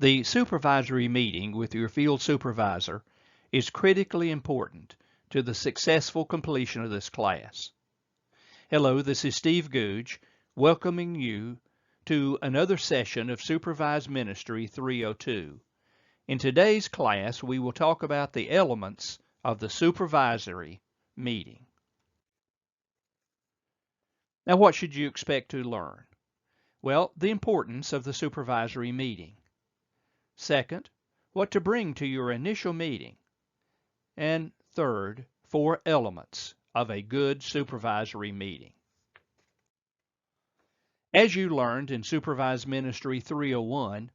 The supervisory meeting with your field supervisor is critically important to the successful completion of this class. Hello, this is Steve Googe, welcoming you to another session of Supervised Ministry 302. In today's class, we will talk about the elements of the supervisory meeting. Now, what should you expect to learn? Well, the importance of the supervisory meeting. Second, what to bring to your initial meeting. And third, 4 elements of a good supervisory meeting. As you learned in Supervised Ministry 301,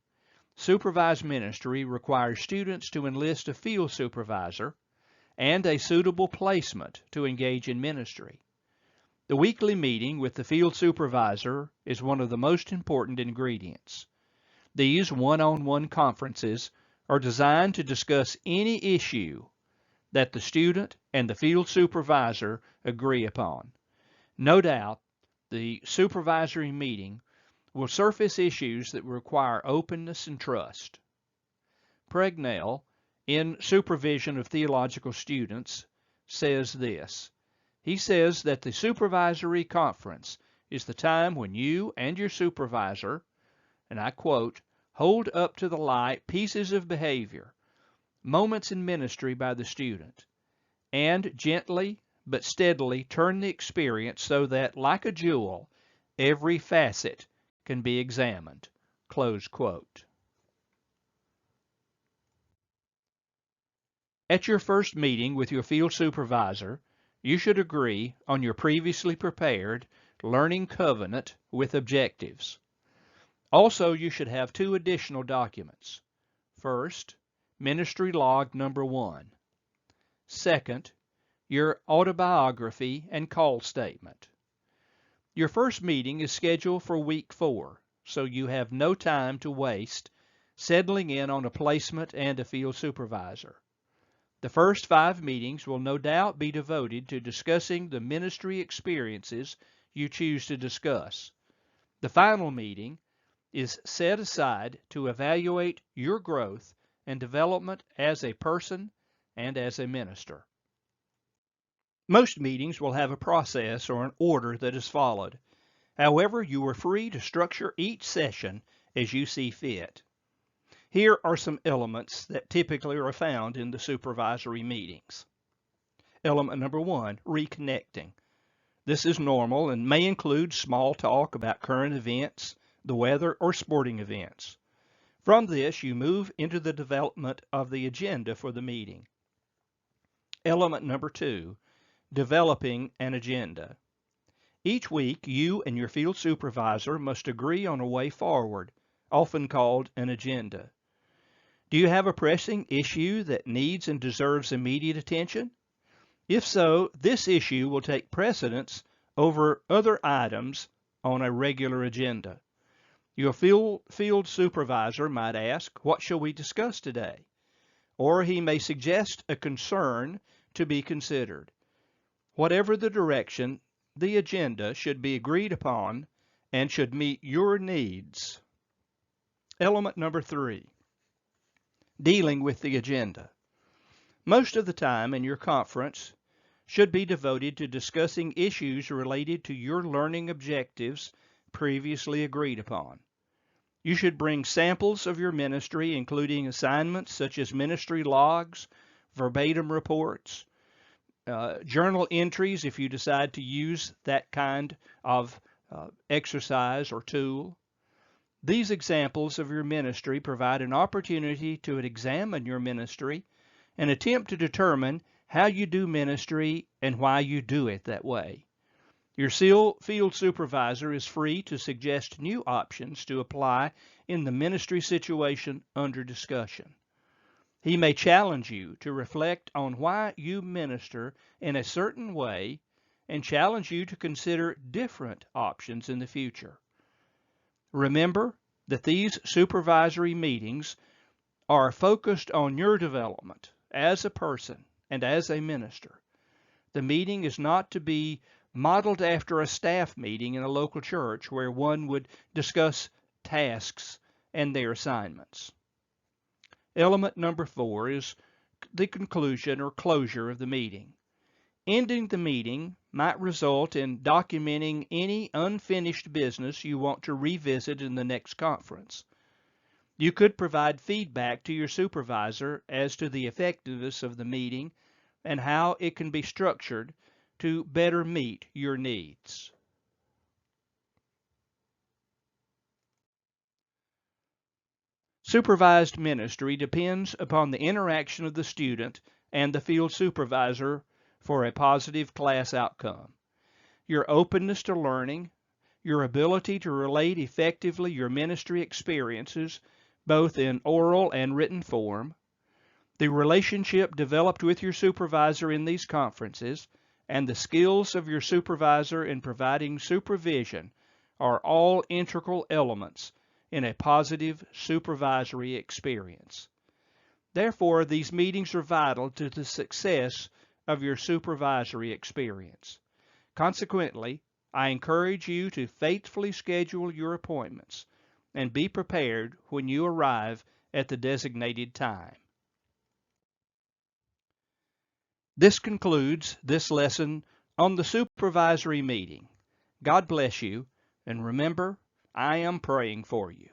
supervised ministry requires students to enlist a field supervisor and a suitable placement to engage in ministry. The weekly meeting with the field supervisor is one of the most important ingredients. These one-on-one conferences are designed to discuss any issue that the student and the field supervisor agree upon. No doubt, the supervisory meeting will surface issues that require openness and trust. Pregnell, in Supervision of Theological Students, says this. He says that the supervisory conference is the time when you and your supervisor, and I quote, hold up to the light pieces of behavior, moments in ministry by the student, and gently but steadily turn the experience so that, like a jewel, every facet can be examined. Close quote. At your first meeting with your field supervisor, you should agree on your previously prepared learning covenant with objectives. Also, you should have 2 additional documents. First, Ministry Log Number 1. Second, your autobiography and call statement. Your first meeting is scheduled for week 4, so you have no time to waste settling in on a placement and a field supervisor. The first 5 meetings will no doubt be devoted to discussing the ministry experiences you choose to discuss. The final meeting is set aside to evaluate your growth and development as a person and as a minister. Most meetings will have a process or an order that is followed. However, you are free to structure each session as you see fit. Here are some elements that typically are found in the supervisory meetings. Element number 1, reconnecting. This is normal and may include small talk about current events, the weather, or sporting events. From this, you move into the development of the agenda for the meeting. Element number 2, developing an agenda. Each week, you and your field supervisor must agree on a way forward, often called an agenda. Do you have a pressing issue that needs and deserves immediate attention? If so, this issue will take precedence over other items on a regular agenda. Your field supervisor might ask, what shall we discuss today? Or he may suggest a concern to be considered. Whatever the direction, the agenda should be agreed upon and should meet your needs. Element number 3, dealing with the agenda. Most of the time in your conference should be devoted to discussing issues related to your learning objectives previously agreed upon. You should bring samples of your ministry, including assignments such as ministry logs, verbatim reports, journal entries if you decide to use that kind of exercise or tool. These examples of your ministry provide an opportunity to examine your ministry and attempt to determine how you do ministry and why you do it that way. Your field supervisor is free to suggest new options to apply in the ministry situation under discussion. He may challenge you to reflect on why you minister in a certain way and challenge you to consider different options in the future. Remember that these supervisory meetings are focused on your development as a person and as a minister. The meeting is not to be modeled after a staff meeting in a local church where one would discuss tasks and their assignments. Element number 4 is the conclusion or closure of the meeting. Ending the meeting might result in documenting any unfinished business you want to revisit in the next conference. You could provide feedback to your supervisor as to the effectiveness of the meeting and how it can be structured to better meet your needs. Supervised ministry depends upon the interaction of the student and the field supervisor for a positive class outcome. Your openness to learning, your ability to relate effectively your ministry experiences, both in oral and written form, the relationship developed with your supervisor in these conferences, and the skills of your supervisor in providing supervision are all integral elements in a positive supervisory experience. Therefore, these meetings are vital to the success of your supervisory experience. Consequently, I encourage you to faithfully schedule your appointments and be prepared when you arrive at the designated time. This concludes this lesson on the supervisory meeting. God bless you, and remember, I am praying for you.